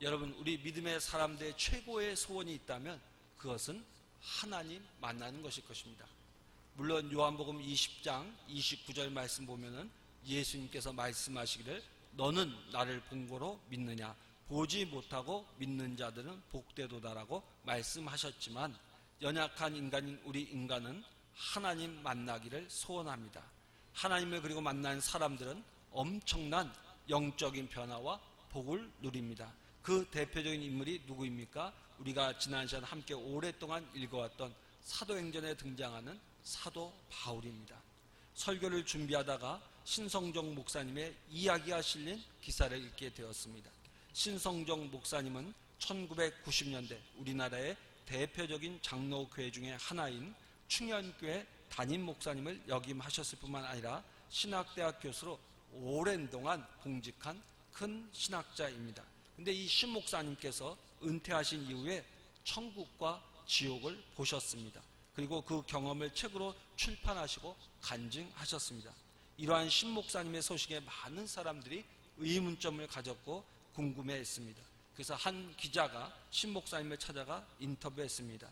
여러분, 우리 믿음의 사람들의 최고의 소원이 있다면 그것은 하나님 만나는 것일 것입니다. 물론 요한복음 20장 29절 말씀 보면은 예수님께서 말씀하시기를 너는 나를 본 거로 믿느냐, 보지 못하고 믿는 자들은 복되도다라고 말씀하셨지만, 연약한 인간인 우리 인간은 하나님 만나기를 소원합니다. 하나님을 그리고 만난 사람들은 엄청난 영적인 변화와 복을 누립니다. 그 대표적인 인물이 누구입니까? 우리가 지난 시간 함께 오랫동안 읽어왔던 사도행전에 등장하는 사도 바울입니다. 설교를 준비하다가 신성정 목사님의 이야기가 실린 기사를 읽게 되었습니다. 신성정 목사님은 1990년대 우리나라의 대표적인 장로교회 중에 하나인 충현교회 담임 목사님을 역임하셨을 뿐만 아니라 신학대학 교수로 오랜 동안 봉직한 큰 신학자입니다. 근데 이 신 목사님께서 은퇴하신 이후에 천국과 지옥을 보셨습니다. 그리고 그 경험을 책으로 출판하시고 간증하셨습니다. 이러한 신 목사님의 소식에 많은 사람들이 의문점을 가졌고 궁금해했습니다. 그래서 한 기자가 신 목사님을 찾아가 인터뷰했습니다.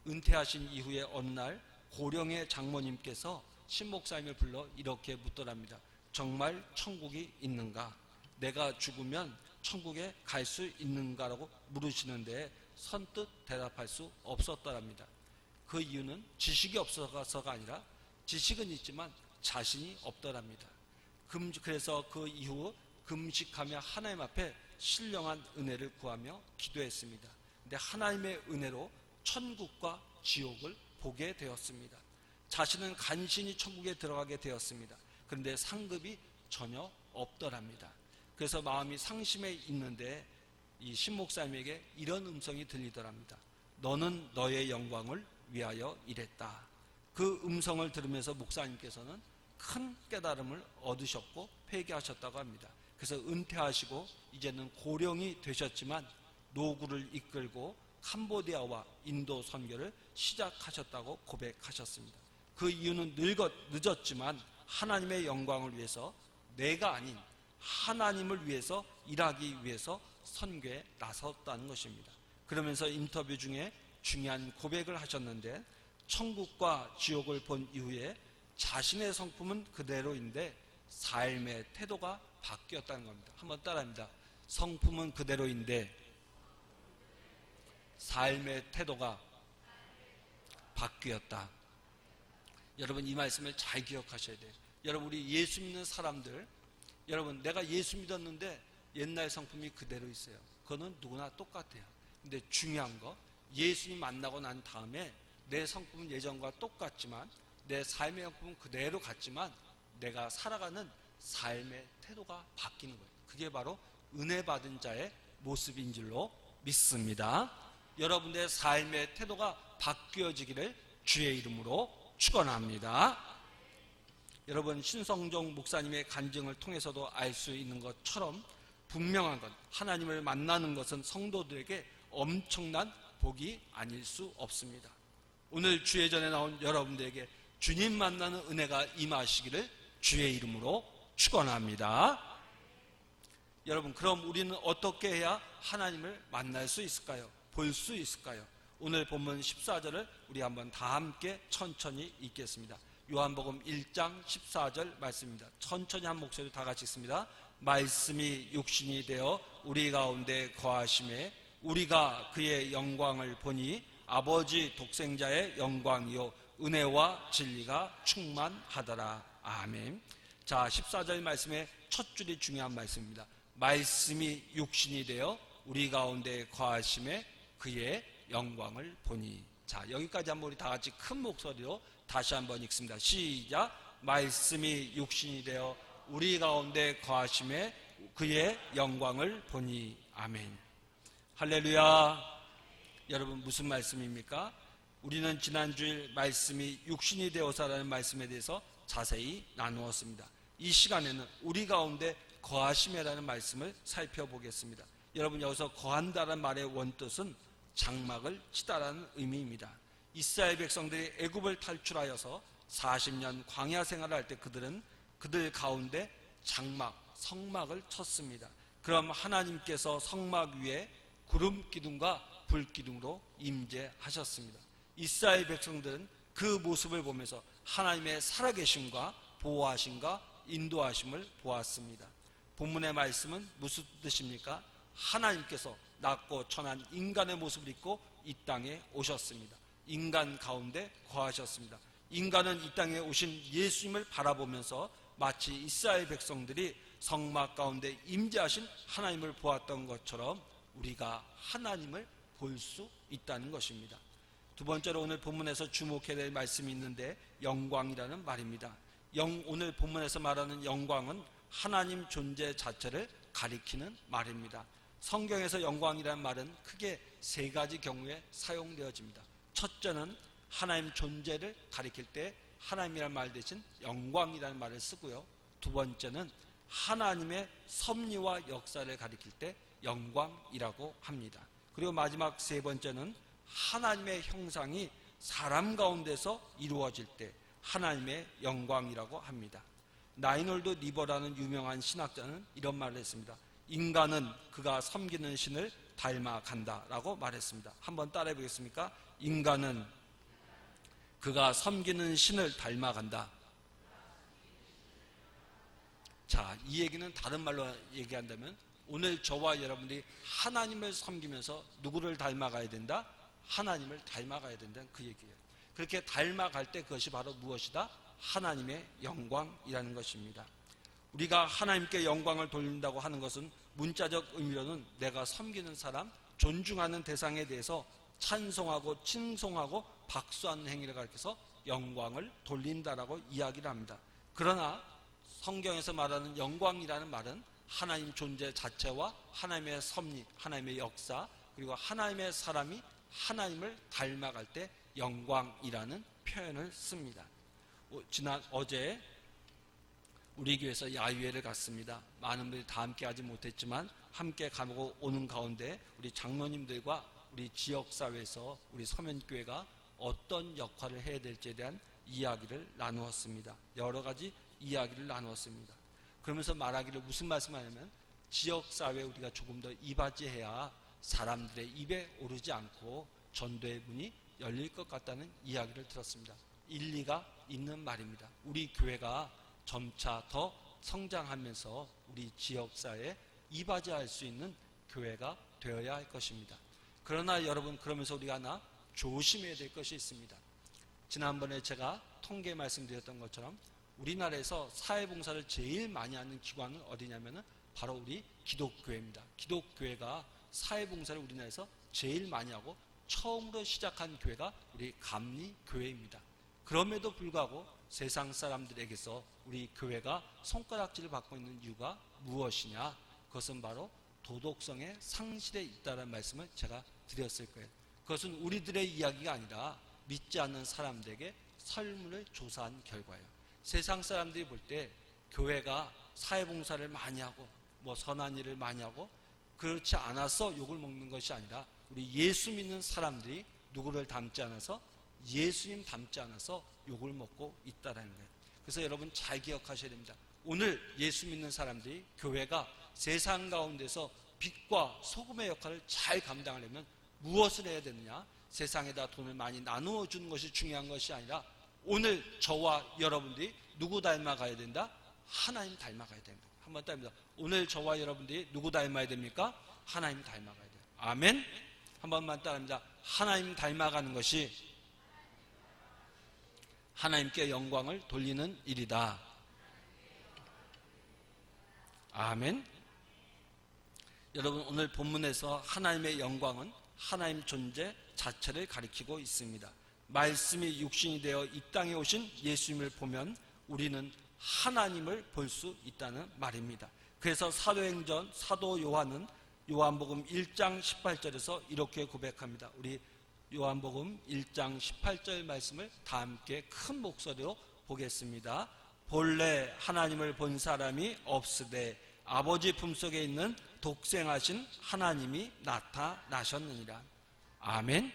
은퇴하신 이후에 어느 날 고령의 장모님께서 신 목사님을 불러 이렇게 묻더랍니다. 정말 천국이 있는가? 내가 죽으면 천국에 갈 수 있는가라고 물으시는데 선뜻 대답할 수 없었더랍니다. 그 이유는 지식이 없어서가 아니라 지식은 있지만 자신이 없더랍니다. 그래서 그 이후 금식하며 하나님 앞에 신령한 은혜를 구하며 기도했습니다. 근데 하나님의 은혜로 천국과 지옥을 보게 되었습니다. 자신은 간신히 천국에 들어가게 되었습니다. 그런데 상급이 전혀 없더랍니다. 그래서 마음이 상심해 있는데 이 신목사님에게 이런 음성이 들리더랍니다. 너는 너의 영광을 위하여 일했다. 그 음성을 들으면서 목사님께서는 큰 깨달음을 얻으셨고 회개하셨다고 합니다. 그래서 은퇴하시고 이제는 고령이 되셨지만 노구를 이끌고 캄보디아와 인도 선교를 시작하셨다고 고백하셨습니다. 그 이유는 늦었지만 하나님의 영광을 위해서, 내가 아닌 하나님을 위해서 일하기 위해서 선교에 나섰다는 것입니다. 그러면서 인터뷰 중에 중요한 고백을 하셨는데, 천국과 지옥을 본 이후에 자신의 성품은 그대로인데 삶의 태도가 바뀌었다는 겁니다. 한번 따라합니다. 성품은 그대로인데 삶의 태도가 바뀌었다. 여러분, 이 말씀을 잘 기억하셔야 돼요. 여러분, 우리 예수 믿는 사람들, 여러분, 내가 예수 믿었는데 옛날 성품이 그대로 있어요. 그거는 누구나 똑같아요. 근데 중요한 거, 예수님 만나고 난 다음에 내 성품은 예전과 똑같지만, 내 삶의 성품은 그대로 같지만 내가 살아가는 삶의 태도가 바뀌는 거예요. 그게 바로 은혜 받은 자의 모습인 줄로 믿습니다. 여러분의 삶의 태도가 바뀌어지기를 주의 이름으로 축원합니다. 여러분, 신성정 목사님의 간증을 통해서도 알 수 있는 것처럼 분명한 건, 하나님을 만나는 것은 성도들에게 엄청난 복이 아닐 수 없습니다. 오늘 주의 전에 나온 여러분들에게 주님 만나는 은혜가 임하시기를 주의 이름으로 축원합니다. 여러분, 그럼 우리는 어떻게 해야 하나님을 만날 수 있을까요? 볼 수 있을까요? 오늘 본문 14절을 우리 한번 다 함께 천천히 읽겠습니다. 요한복음 1장 14절 말씀입니다. 천천히 한 목소리로 다 같이 읽습니다. 말씀이 육신이 되어 우리 가운데 거하심에 우리가 그의 영광을 보니 아버지 독생자의 영광이요 은혜와 진리가 충만하더라. 아멘. 자, 14절 말씀의 첫 줄이 중요한 말씀입니다. 말씀이 육신이 되어 우리 가운데 거하심에 그의 영광을 보니. 자, 여기까지 한번 우리 다 같이 큰 목소리로 다시 한번 읽습니다. 시작. 말씀이 육신이 되어 우리 가운데 거하심에 그의 영광을 보니. 아멘. 할렐루야. 여러분, 무슨 말씀입니까? 우리는 지난주일 말씀이 육신이 되어서라는 말씀에 대해서 자세히 나누었습니다. 이 시간에는 우리 가운데 거하심이라는 말씀을 살펴보겠습니다. 여러분, 여기서 거한다는 말의 원뜻은 장막을 치다라는 의미입니다. 이스라엘 백성들이 애굽을 탈출하여서 40년 광야 생활을 할 때 그들 가운데 장막, 성막을 쳤습니다. 그럼 하나님께서 성막 위에 구름 기둥과 불 기둥으로 임재하셨습니다. 이스라엘 백성들은 그 모습을 보면서 하나님의 살아계심과 보호하심과 인도하심을 보았습니다. 본문의 말씀은 무슨 뜻입니까? 하나님께서 낮고 천한 인간의 모습을 입고 이 땅에 오셨습니다. 인간 가운데 거하셨습니다. 인간은 이 땅에 오신 예수님을 바라보면서 마치 이스라엘 백성들이 성막 가운데 임재하신 하나님을 보았던 것처럼 우리가 하나님을 볼 수 있다는 것입니다. 두 번째로 오늘 본문에서 주목해야 될 말씀이 있는데 영광이라는 말입니다. 오늘 본문에서 말하는 영광은 하나님 존재 자체를 가리키는 말입니다. 성경에서 영광이라는 말은 크게 세 가지 경우에 사용되어집니다. 첫째는 하나님 존재를 가리킬 때 하나님이라는 말 대신 영광이라는 말을 쓰고요. 두 번째는 하나님의 섭리와 역사를 가리킬 때 영광이라고 합니다. 그리고 마지막 세 번째는 하나님의 형상이 사람 가운데서 이루어질 때 하나님의 영광이라고 합니다. 나이놀드 리버라는 유명한 신학자는 이런 말을 했습니다. 인간은 그가 섬기는 신을 닮아간다라고 말했습니다. 한번 따라해 보겠습니까? 인간은 그가 섬기는 신을 닮아간다. 자, 이 얘기는 다른 말로 얘기한다면 오늘 저와 여러분들이 하나님을 섬기면서 누구를 닮아가야 된다? 하나님을 닮아가야 된다는 그 얘기예요. 그렇게 닮아갈 때 그것이 바로 무엇이다? 하나님의 영광이라는 것입니다. 우리가 하나님께 영광을 돌린다고 하는 것은 문자적 의미로는 내가 섬기는 사람, 존중하는 대상에 대해서 찬송하고 칭송하고 박수하는 행위를 가리켜서 영광을 돌린다라고 이야기를 합니다. 그러나 성경에서 말하는 영광이라는 말은 하나님 존재 자체와 하나님의 섭리, 하나님의 역사, 그리고 하나님의 사람이 하나님을 닮아갈 때 영광이라는 표현을 씁니다. 어제 우리 교회에서 야유회를 갔습니다. 많은 분들이 다 함께 하지 못했지만 함께 가고 오는 가운데 우리 장로님들과 우리 지역사회에서 우리 서면교회가 어떤 역할을 해야 될지에 대한 이야기를 나누었습니다. 여러 가지 이야기를 나누었습니다. 그러면서 말하기를 무슨 말씀하냐면 지역사회에 우리가 조금 더 이바지해야 사람들의 입에 오르지 않고 전도의 문이 열릴 것 같다는 이야기를 들었습니다. 일리가 있는 말입니다. 우리 교회가 점차 더 성장하면서 우리 지역사회에 이바지할 수 있는 교회가 되어야 할 것입니다. 그러나 여러분, 그러면서 우리가 하나 조심해야 될 것이 있습니다. 지난번에 제가 통계 말씀드렸던 것처럼 우리나라에서 사회봉사를 제일 많이 하는 기관은 어디냐면은 바로 우리 기독교회입니다. 기독교회가 사회봉사를 우리나라에서 제일 많이 하고 처음으로 시작한 교회가 우리 감리교회입니다. 그럼에도 불구하고 세상 사람들에게서 우리 교회가 손가락질을 받고 있는 이유가 무엇이냐? 그것은 바로 도덕성의 상실에 있다는 말씀을 제가 드렸을 거예요. 그것은 우리들의 이야기가 아니라 믿지 않는 사람들에게 설문을 조사한 결과예요. 세상 사람들이 볼 때 교회가 사회봉사를 많이 하고 선한 일을 많이 하고 그렇지 않아서 욕을 먹는 것이 아니라 우리 예수 믿는 사람들이 누구를 닮지 않아서 예수님 닮지 않아서 욕을 먹고 있다는 거예요. 그래서 여러분 잘 기억하셔야 됩니다. 오늘 예수 믿는 사람들이 교회가 세상 가운데서 빛과 소금의 역할을 잘 감당하려면 무엇을 해야 되느냐? 세상에다 돈을 많이 나누어 주는 것이 중요한 것이 아니라 오늘 저와 여러분들이 누구 닮아가야 된다? 하나님 닮아가야 됩니다. 한번 따릅니다. 오늘 저와 여러분들이 누구 닮아야 됩니까? 하나님 닮아가야 돼요. 아멘. 한 번만 따릅니다. 하나님 닮아가는 것이 하나님께 영광을 돌리는 일이다. 아멘. 여러분, 오늘 본문에서 하나님의 영광은 하나님 존재 자체를 가리키고 있습니다. 말씀이 육신이 되어 이 땅에 오신 예수님을 보면 우리는 하나님을 볼 수 있다는 말입니다. 그래서 사도행전 사도 요한은 요한복음 1장 18절에서 이렇게 고백합니다. 우리 요한복음 1장 18절 말씀을 다 함께 큰 목소리로 보겠습니다. 본래 하나님을 본 사람이 없으되 아버지 품속에 있는 독생하신 하나님이 나타나셨느니라. 아멘.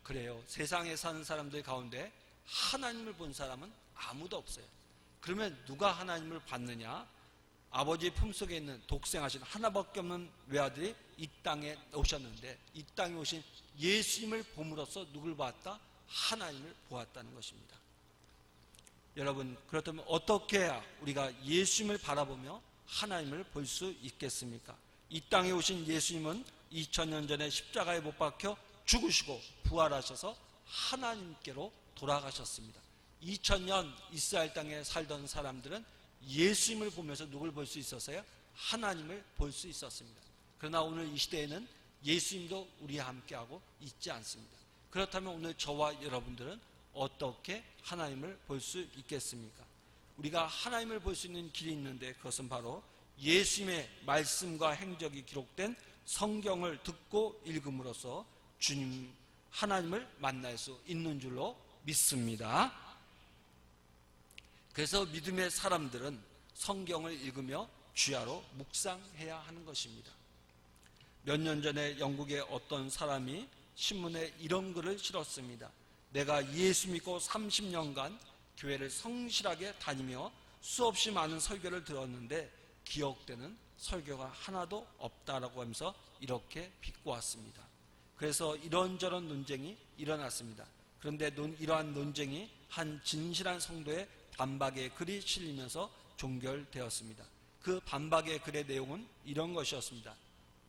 그래요. 세상에 사는 사람들 가운데 하나님을 본 사람은 아무도 없어요. 그러면 누가 하나님을 봤느냐? 아버지 품속에 있는 독생하신 하나밖에 없는 외아들이 이 땅에 오셨는데, 이 땅에 오신 예수님을 봄으로써 누굴 보았다? 하나님을 보았다는 것입니다. 여러분, 그렇다면 어떻게 해야 우리가 예수님을 바라보며 하나님을 볼 수 있겠습니까? 이 땅에 오신 예수님은 2000년 전에 십자가에 못 박혀 죽으시고 부활하셔서 하나님께로 돌아가셨습니다. 2000년 이스라엘 땅에 살던 사람들은 예수님을 보면서 누굴 볼 수 있었어요? 하나님을 볼 수 있었습니다. 그러나 오늘 이 시대에는 예수님도 우리와 함께하고 있지 않습니다. 그렇다면 오늘 저와 여러분들은 어떻게 하나님을 볼 수 있겠습니까? 우리가 하나님을 볼 수 있는 길이 있는데, 그것은 바로 예수님의 말씀과 행적이 기록된 성경을 듣고 읽음으로써 주님 하나님을 만날 수 있는 줄로 믿습니다. 그래서 믿음의 사람들은 성경을 읽으며 주야로 묵상해야 하는 것입니다. 몇 년 전에 영국의 어떤 사람이 신문에 이런 글을 실었습니다. 내가 예수 믿고 30년간 교회를 성실하게 다니며 수없이 많은 설교를 들었는데 기억되는 설교가 하나도 없다라고 하면서 이렇게 비꼬았습니다. 그래서 이런저런 논쟁이 일어났습니다. 그런데 이러한 논쟁이 한 진실한 성도의 반박의 글이 실리면서 종결되었습니다. 그 반박의 글의 내용은 이런 것이었습니다.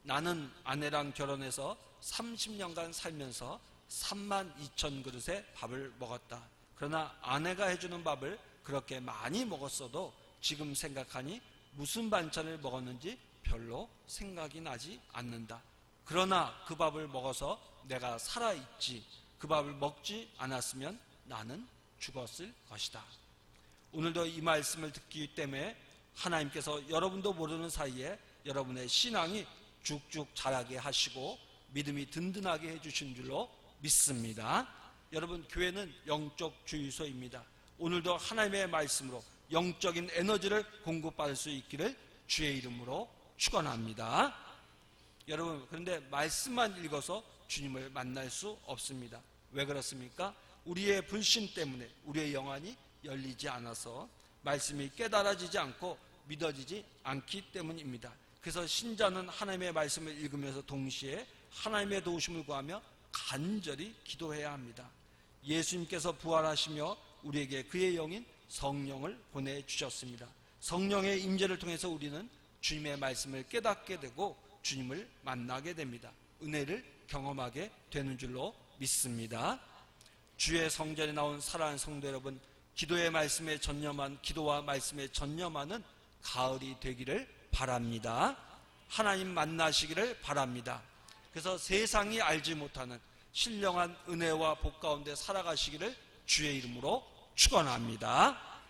나는 아내랑 결혼해서 30년간 살면서 32,000 그릇의 밥을 먹었다. 그러나 아내가 해주는 밥을 그렇게 많이 먹었어도 지금 생각하니 무슨 반찬을 먹었는지 별로 생각이 나지 않는다. 그러나 그 밥을 먹어서 내가 살아있지, 그 밥을 먹지 않았으면 나는 죽었을 것이다. 오늘도 이 말씀을 듣기 때문에 하나님께서 여러분도 모르는 사이에 여러분의 신앙이 쭉쭉 자라게 하시고 믿음이 든든하게 해주신 줄로 믿습니다. 여러분, 교회는 영적 주유소입니다. 오늘도 하나님의 말씀으로 영적인 에너지를 공급받을 수 있기를 주의 이름으로 축원합니다. 여러분, 그런데 말씀만 읽어서 주님을 만날 수 없습니다. 왜 그렇습니까? 우리의 불신 때문에 우리의 영안이 열리지 않아서 말씀이 깨달아지지 않고 믿어지지 않기 때문입니다. 그래서 신자는 하나님의 말씀을 읽으면서 동시에 하나님의 도우심을 구하며 간절히 기도해야 합니다. 예수님께서 부활하시며 우리에게 그의 영인 성령을 보내주셨습니다. 성령의 임재를 통해서 우리는 주님의 말씀을 깨닫게 되고 주님을 만나게 됩니다. 은혜를 경험하게 되는 줄로 믿습니다. 주의 성전에 나온 사랑하는 성도 여러분, 기도의 말씀에 전념한, 기도와 말씀에 전념하는 가을이 되기를 바랍니다. 하나님 만나시기를 바랍니다. 그래서 세상이 알지 못하는 신령한 은혜와 복 가운데 살아가시기를 주의 이름으로 축원합니다.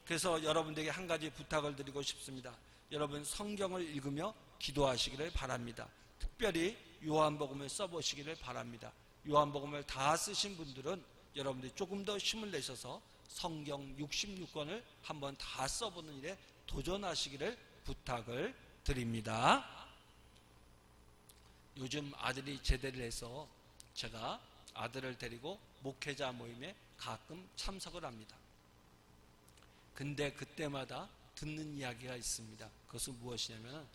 그래서 여러분들에게 한 가지 부탁을 드리고 싶습니다. 여러분, 성경을 읽으며 기도하시기를 바랍니다. 특별히 요한복음을 써보시기를 바랍니다. 요한복음을 다 쓰신 분들은 여러분들이 조금 더 힘을 내셔서 성경 66권을 한번 다 써보는 일에 도전하시기를 부탁을 드립니다. 요즘 아들이 제대를 해서 제가 아들을 데리고 목회자 모임에 가끔 참석을 합니다. 근데 그때마다 듣는 이야기가 있습니다. 그것은 무엇이냐면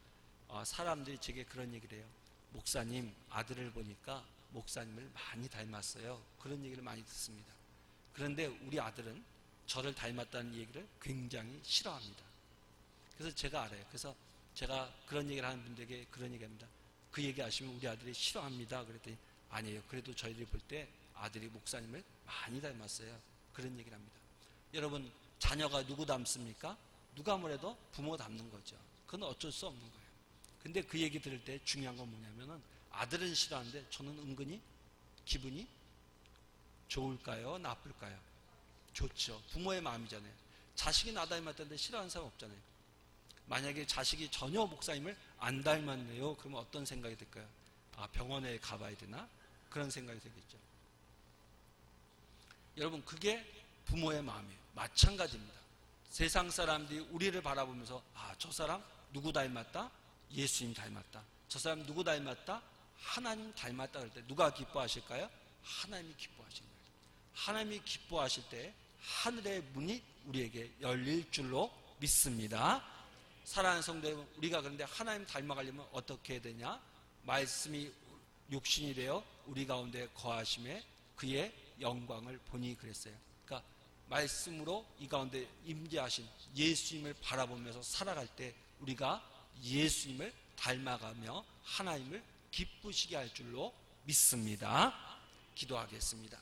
사람들이 제게 그런 얘기를 해요. 목사님, 아들을 보니까 목사님을 많이 닮았어요. 그런 얘기를 많이 듣습니다. 그런데 우리 아들은 저를 닮았다는 얘기를 굉장히 싫어합니다. 그래서 제가 알아요. 그래서 제가 그런 얘기를 하는 분들에게 그런 얘기합니다. 그 얘기 하시면 우리 아들이 싫어합니다. 그랬더니 아니에요. 그래도 저희들이 볼 때 아들이 목사님을 많이 닮았어요. 그런 얘기를 합니다. 여러분, 자녀가 누구 닮습니까? 누가 뭐래도 부모 닮는 거죠. 그건 어쩔 수 없는 거예요. 근데 그 얘기 들을 때 중요한 건 뭐냐면은 아들은 싫어하는데 저는 은근히 기분이 좋을까요? 나쁠까요? 좋죠. 부모의 마음이잖아요. 자식이 나 닮았다는데 싫어하는 사람 없잖아요. 만약에 자식이 전혀 목사님을 안 닮았네요. 그러면 어떤 생각이 들까요? 아, 병원에 가봐야 되나? 그런 생각이 들겠죠. 여러분, 그게 부모의 마음이에요. 마찬가지입니다. 세상 사람들이 우리를 바라보면서 저 사람 누구 닮았다? 예수님 닮았다. 저 사람 누구 닮았다? 하나님 닮았다. 그럴 때 누가 기뻐하실까요? 하나님이 기뻐하신 거예요. 하나님이 기뻐하실 때 하늘의 문이 우리에게 열릴 줄로 믿습니다. 사랑하는 성도 여러분, 우리가 그런데 하나님 닮아가려면 어떻게 해야 되냐? 말씀이 육신이 되어 우리 가운데 거하심에 그의 영광을 보니 그랬어요. 그러니까 말씀으로 이 가운데 임재하신 예수님을 바라보면서 살아갈 때 우리가 예수님을 닮아가며 하나님을 기쁘시게 할 줄로 믿습니다. 기도하겠습니다.